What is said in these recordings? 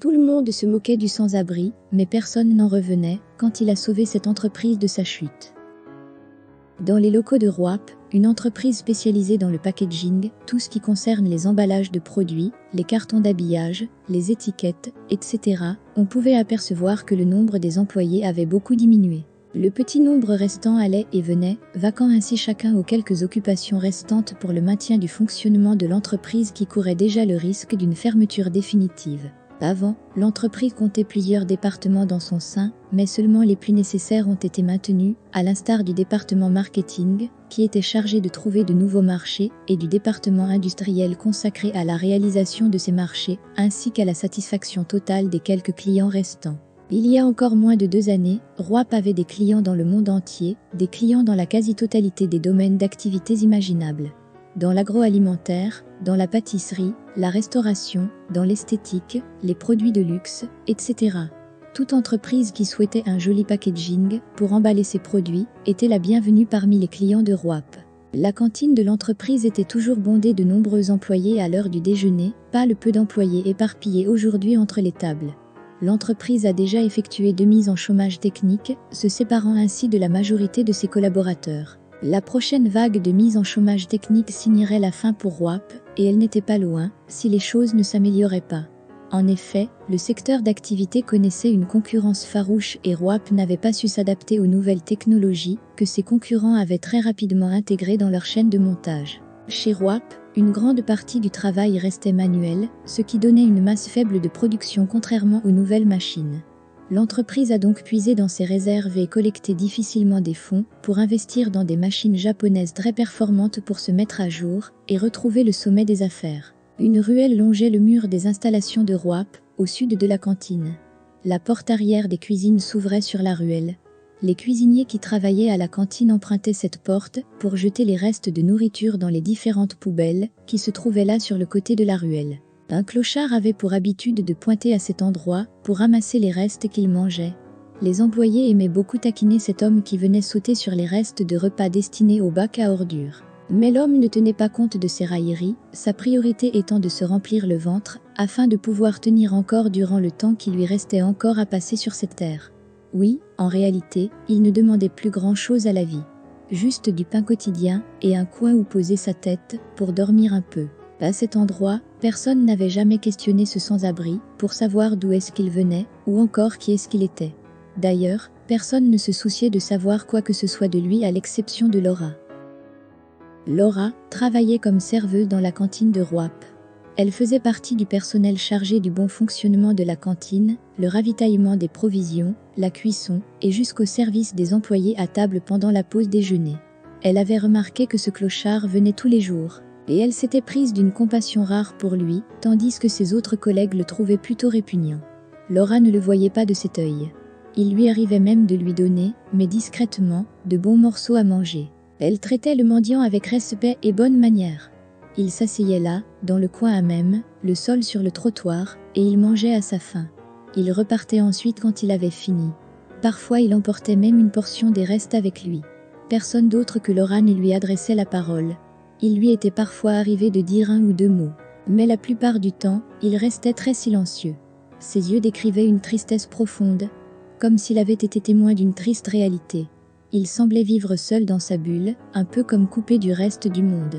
Tout le monde se moquait du sans-abri, mais personne n'en revenait quand il a sauvé cette entreprise de sa chute. Dans les locaux de Roap, une entreprise spécialisée dans le packaging, tout ce qui concerne les emballages de produits, les cartons d'habillage, les étiquettes, etc., on pouvait apercevoir que le nombre des employés avait beaucoup diminué. Le petit nombre restant allait et venait, vaquant ainsi chacun aux quelques occupations restantes pour le maintien du fonctionnement de l'entreprise qui courait déjà le risque d'une fermeture définitive. Avant, l'entreprise comptait plusieurs départements dans son sein, mais seulement les plus nécessaires ont été maintenus, à l'instar du département marketing, qui était chargé de trouver de nouveaux marchés, et du département industriel consacré à la réalisation de ces marchés, ainsi qu'à la satisfaction totale des quelques clients restants. Il y a encore moins de 2 années, Roap avait des clients dans le monde entier, des clients dans la quasi-totalité des domaines d'activités imaginables. Dans l'agroalimentaire, dans la pâtisserie, la restauration, dans l'esthétique, les produits de luxe, etc. Toute entreprise qui souhaitait un joli packaging pour emballer ses produits était la bienvenue parmi les clients de Roap. La cantine de l'entreprise était toujours bondée de nombreux employés à l'heure du déjeuner, pas le peu d'employés éparpillés aujourd'hui entre les tables. L'entreprise a déjà effectué 2 mises en chômage technique, se séparant ainsi de la majorité de ses collaborateurs. La prochaine vague de mise en chômage technique signerait la fin pour Roap, et elle n'était pas loin, si les choses ne s'amélioraient pas. En effet, le secteur d'activité connaissait une concurrence farouche et Roap n'avait pas su s'adapter aux nouvelles technologies que ses concurrents avaient très rapidement intégrées dans leur chaîne de montage. Chez Roap, une grande partie du travail restait manuel, ce qui donnait une masse faible de production contrairement aux nouvelles machines. L'entreprise a donc puisé dans ses réserves et collecté difficilement des fonds pour investir dans des machines japonaises très performantes pour se mettre à jour et retrouver le sommet des affaires. Une ruelle longeait le mur des installations de Roap, au sud de la cantine. La porte arrière des cuisines s'ouvrait sur la ruelle. Les cuisiniers qui travaillaient à la cantine empruntaient cette porte pour jeter les restes de nourriture dans les différentes poubelles qui se trouvaient là sur le côté de la ruelle. Un clochard avait pour habitude de pointer à cet endroit pour ramasser les restes qu'il mangeait. Les employés aimaient beaucoup taquiner cet homme qui venait sauter sur les restes de repas destinés au bac à ordures. Mais l'homme ne tenait pas compte de ces railleries, sa priorité étant de se remplir le ventre, afin de pouvoir tenir encore durant le temps qui lui restait encore à passer sur cette terre. Oui, en réalité, il ne demandait plus grand-chose à la vie. Juste du pain quotidien et un coin où poser sa tête pour dormir un peu. À cet endroit, personne n'avait jamais questionné ce sans-abri pour savoir d'où est-ce qu'il venait ou encore qui est-ce qu'il était. D'ailleurs, personne ne se souciait de savoir quoi que ce soit de lui à l'exception de Laura. Laura travaillait comme serveuse dans la cantine de Roap. Elle faisait partie du personnel chargé du bon fonctionnement de la cantine, le ravitaillement des provisions, la cuisson et jusqu'au service des employés à table pendant la pause déjeuner. Elle avait remarqué que ce clochard venait tous les jours. Et elle s'était prise d'une compassion rare pour lui, tandis que ses autres collègues le trouvaient plutôt répugnant. Laura ne le voyait pas de cet œil. Il lui arrivait même de lui donner, mais discrètement, de bons morceaux à manger. Elle traitait le mendiant avec respect et bonne manière. Il s'asseyait là, dans le coin à même, le sol sur le trottoir, et il mangeait à sa faim. Il repartait ensuite quand il avait fini. Parfois il emportait même une portion des restes avec lui. Personne d'autre que Laura ne lui adressait la parole. Il lui était parfois arrivé de dire 1 ou 2 mots, mais la plupart du temps, il restait très silencieux. Ses yeux décrivaient une tristesse profonde, comme s'il avait été témoin d'une triste réalité. Il semblait vivre seul dans sa bulle, un peu comme coupé du reste du monde.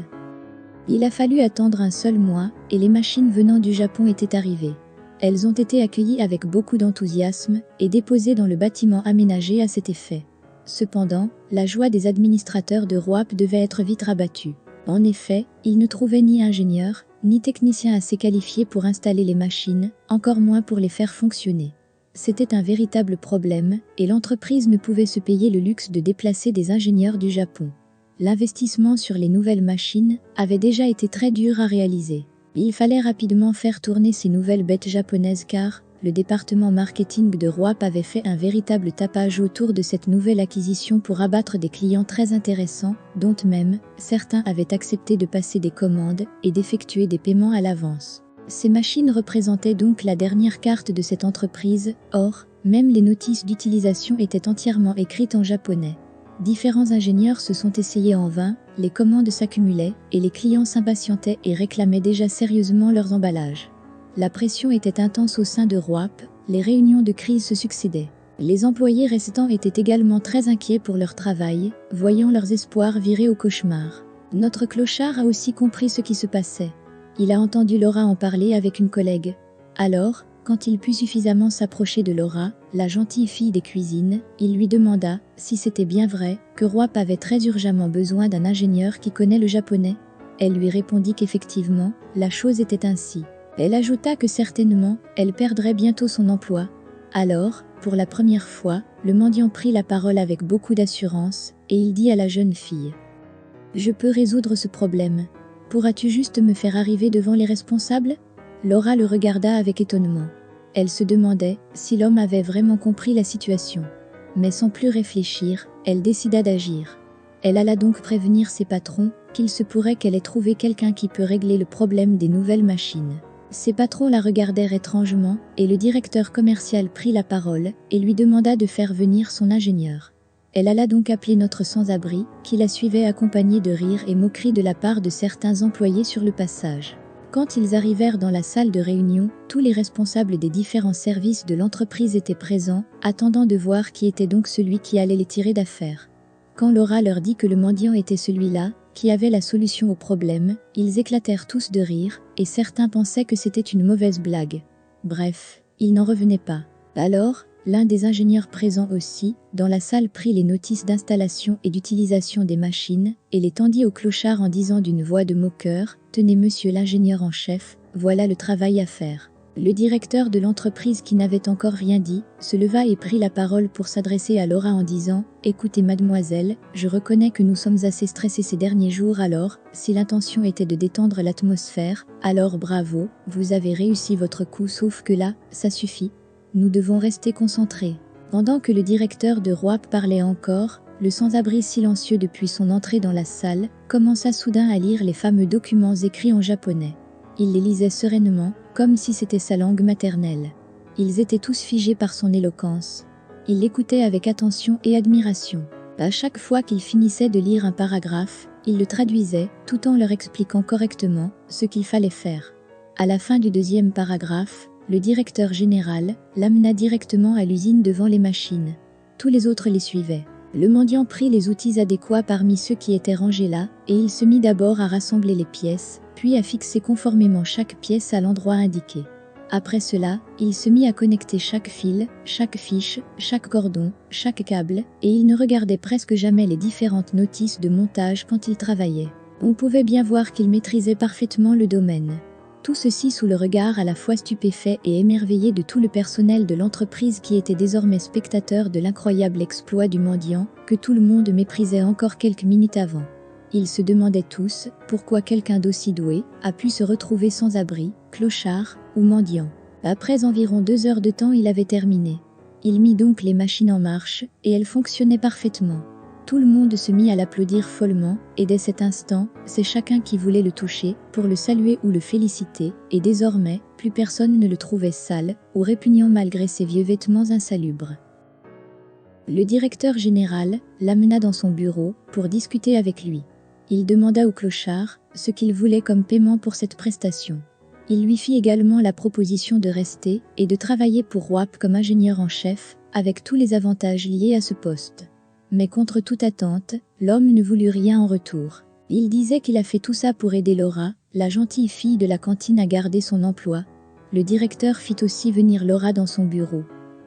Il a fallu attendre un seul mois, et les machines venant du Japon étaient arrivées. Elles ont été accueillies avec beaucoup d'enthousiasme et déposées dans le bâtiment aménagé à cet effet. Cependant, la joie des administrateurs de Roap devait être vite rabattue. En effet, ils ne trouvaient ni ingénieurs, ni techniciens assez qualifiés pour installer les machines, encore moins pour les faire fonctionner. C'était un véritable problème, et l'entreprise ne pouvait se payer le luxe de déplacer des ingénieurs du Japon. L'investissement sur les nouvelles machines avait déjà été très dur à réaliser. Il fallait rapidement faire tourner ces nouvelles bêtes japonaises car le département marketing de Roap avait fait un véritable tapage autour de cette nouvelle acquisition pour abattre des clients très intéressants, dont même certains avaient accepté de passer des commandes et d'effectuer des paiements à l'avance. Ces machines représentaient donc la dernière carte de cette entreprise, or, même les notices d'utilisation étaient entièrement écrites en japonais. Différents ingénieurs se sont essayés en vain, les commandes s'accumulaient et les clients s'impatientaient et réclamaient déjà sérieusement leurs emballages. La pression était intense au sein de Roap, les réunions de crise se succédaient. Les employés restants étaient également très inquiets pour leur travail, voyant leurs espoirs virer au cauchemar. Notre clochard a aussi compris ce qui se passait. Il a entendu Laura en parler avec une collègue. Alors, quand il put suffisamment s'approcher de Laura, la gentille fille des cuisines, il lui demanda si c'était bien vrai que Roap avait très urgemment besoin d'un ingénieur qui connaît le japonais. Elle lui répondit qu'effectivement, la chose était ainsi. Elle ajouta que certainement, elle perdrait bientôt son emploi. Alors, pour la première fois, le mendiant prit la parole avec beaucoup d'assurance, et il dit à la jeune fille : « Je peux résoudre ce problème. Pourras-tu juste me faire arriver devant les responsables ?» Laura le regarda avec étonnement. Elle se demandait si l'homme avait vraiment compris la situation. Mais sans plus réfléchir, elle décida d'agir. Elle alla donc prévenir ses patrons qu'il se pourrait qu'elle ait trouvé quelqu'un qui peut régler le problème des nouvelles machines. Ses patrons la regardèrent étrangement, et le directeur commercial prit la parole et lui demanda de faire venir son ingénieur. Elle alla donc appeler notre sans-abri, qui la suivait accompagné de rires et moqueries de la part de certains employés sur le passage. Quand ils arrivèrent dans la salle de réunion, tous les responsables des différents services de l'entreprise étaient présents, attendant de voir qui était donc celui qui allait les tirer d'affaire. Quand Laura leur dit que le mendiant était celui-là, qui avait la solution au problème, ils éclatèrent tous de rire, et certains pensaient que c'était une mauvaise blague. Bref, ils n'en revenaient pas. Alors, l'un des ingénieurs présents aussi, dans la salle prit les notices d'installation et d'utilisation des machines, et les tendit au clochard en disant d'une voix de moqueur : « Tenez monsieur l'ingénieur en chef, voilà le travail à faire. » Le directeur de l'entreprise, qui n'avait encore rien dit, se leva et prit la parole pour s'adresser à Laura en disant : « Écoutez mademoiselle, je reconnais que nous sommes assez stressés ces derniers jours, alors, si l'intention était de détendre l'atmosphère, alors bravo, vous avez réussi votre coup, sauf que là, ça suffit. Nous devons rester concentrés. » Pendant que le directeur de Roap parlait encore, le sans-abri, silencieux depuis son entrée dans la salle, commença soudain à lire les fameux documents écrits en japonais. Il les lisait sereinement, comme si c'était sa langue maternelle. Ils étaient tous figés par son éloquence. Il l'écoutait avec attention et admiration. À chaque fois qu'il finissait de lire un paragraphe, il le traduisait, tout en leur expliquant correctement ce qu'il fallait faire. À la fin du deuxième paragraphe, le directeur général l'amena directement à l'usine devant les machines. Tous les autres les suivaient. Le mendiant prit les outils adéquats parmi ceux qui étaient rangés là, et il se mit d'abord à rassembler les pièces, puis à fixer conformément chaque pièce à l'endroit indiqué. Après cela, il se mit à connecter chaque fil, chaque fiche, chaque cordon, chaque câble, et il ne regardait presque jamais les différentes notices de montage quand il travaillait. On pouvait bien voir qu'il maîtrisait parfaitement le domaine. Tout ceci sous le regard à la fois stupéfait et émerveillé de tout le personnel de l'entreprise, qui était désormais spectateur de l'incroyable exploit du mendiant, que tout le monde méprisait encore quelques minutes avant. Ils se demandaient tous pourquoi quelqu'un d'aussi doué a pu se retrouver sans abri, clochard ou mendiant. Après environ 2 heures de temps, il avait terminé. Il mit donc les machines en marche, et elles fonctionnaient parfaitement. Tout le monde se mit à l'applaudir follement, et dès cet instant, c'est chacun qui voulait le toucher, pour le saluer ou le féliciter, et désormais, plus personne ne le trouvait sale, ou répugnant malgré ses vieux vêtements insalubres. Le directeur général l'amena dans son bureau, pour discuter avec lui. Il demanda au clochard ce qu'il voulait comme paiement pour cette prestation. Il lui fit également la proposition de rester, et de travailler pour Roap comme ingénieur en chef, avec tous les avantages liés à ce poste. Mais contre toute attente, l'homme ne voulut rien en retour. Il disait qu'il a fait tout ça pour aider Laura, la gentille fille de la cantine, à garder son emploi. Le directeur fit aussi venir Laura dans son bureau.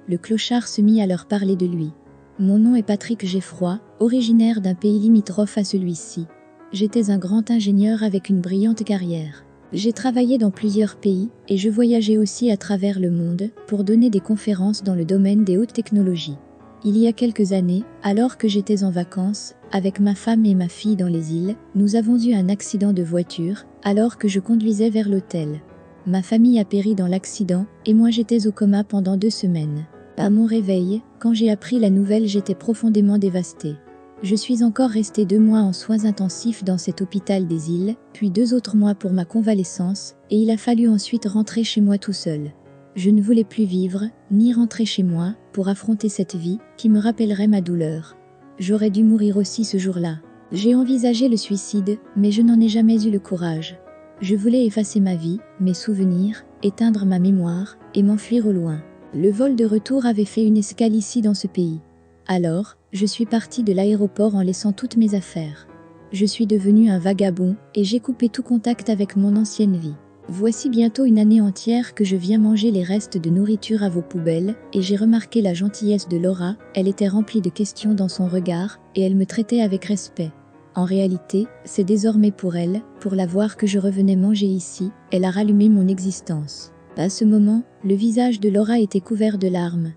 Le clochard se mit à leur parler de lui. « Mon nom est Patrick Geffroy, originaire d'un pays limitrophe à celui-ci. J'étais un grand ingénieur avec une brillante carrière. J'ai travaillé dans plusieurs pays, et je voyageais aussi à travers le monde pour donner des conférences dans le domaine des hautes technologies. Il y a quelques années, alors que j'étais en vacances, avec ma femme et ma fille dans les îles, nous avons eu un accident de voiture, alors que je conduisais vers l'hôtel. Ma famille a péri dans l'accident, et moi j'étais au coma pendant 2 semaines. À mon réveil, quand j'ai appris la nouvelle, j'étais profondément dévastée. Je suis encore restée 2 mois en soins intensifs dans cet hôpital des îles, puis 2 autres mois pour ma convalescence, et il a fallu ensuite rentrer chez moi tout seul. Je ne voulais plus vivre, ni rentrer chez moi, pour affronter cette vie, qui me rappellerait ma douleur. J'aurais dû mourir aussi ce jour-là. J'ai envisagé le suicide, mais je n'en ai jamais eu le courage. Je voulais effacer ma vie, mes souvenirs, éteindre ma mémoire et m'enfuir au loin. Le vol de retour avait fait une escale ici dans ce pays. Alors, je suis parti de l'aéroport en laissant toutes mes affaires. Je suis devenu un vagabond et j'ai coupé tout contact avec mon ancienne vie. Voici bientôt une année entière que je viens manger les restes de nourriture à vos poubelles et j'ai remarqué la gentillesse de Laura, elle était remplie de questions dans son regard et elle me traitait avec respect. En réalité, c'est désormais pour elle, pour la voir que je revenais manger ici, elle a rallumé mon existence. À ce moment, le visage de Laura était couvert de larmes.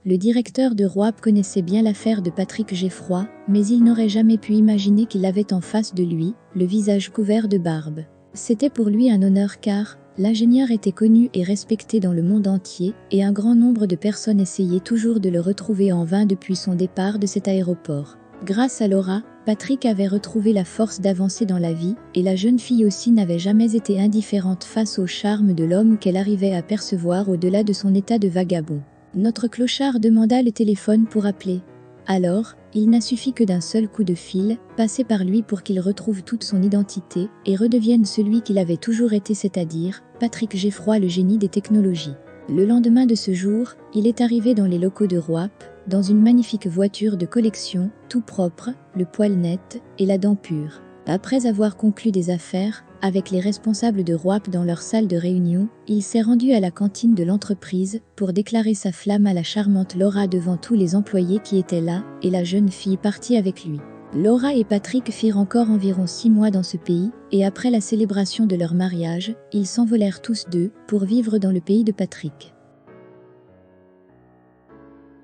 Le directeur de Roap connaissait bien l'affaire de Patrick Geffroy, mais il n'aurait jamais pu imaginer qu'il avait en face de lui, le visage couvert de barbe. C'était pour lui un honneur car l'ingénieur était connu et respecté dans le monde entier et un grand nombre de personnes essayaient toujours de le retrouver en vain depuis son départ de cet aéroport. Grâce à Laura, Patrick avait retrouvé la force d'avancer dans la vie et la jeune fille aussi n'avait jamais été indifférente face au charme de l'homme qu'elle arrivait à percevoir au-delà de son état de vagabond. Notre clochard demanda le téléphone pour appeler. Alors, il n'a suffi que d'un seul coup de fil, passer par lui pour qu'il retrouve toute son identité et redevienne celui qu'il avait toujours été, c'est-à-dire Patrick Geffroy, le génie des technologies. Le lendemain de ce jour, il est arrivé dans les locaux de Roap, dans une magnifique voiture de collection, tout propre, le poil net et la dent pure. Après avoir conclu des affaires, avec les responsables de Roap dans leur salle de réunion, il s'est rendu à la cantine de l'entreprise pour déclarer sa flamme à la charmante Laura devant tous les employés qui étaient là, et la jeune fille partit avec lui. Laura et Patrick firent encore environ 6 mois dans ce pays, et après la célébration de leur mariage, ils s'envolèrent tous deux pour vivre dans le pays de Patrick.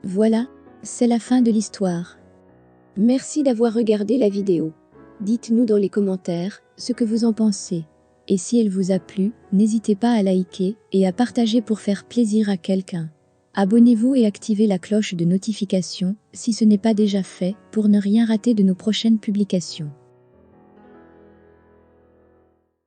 Voilà, c'est la fin de l'histoire. Merci d'avoir regardé la vidéo. Dites-nous dans les commentaires ce que vous en pensez. Et si elle vous a plu, n'hésitez pas à liker et à partager pour faire plaisir à quelqu'un. Abonnez-vous et activez la cloche de notification si ce n'est pas déjà fait pour ne rien rater de nos prochaines publications.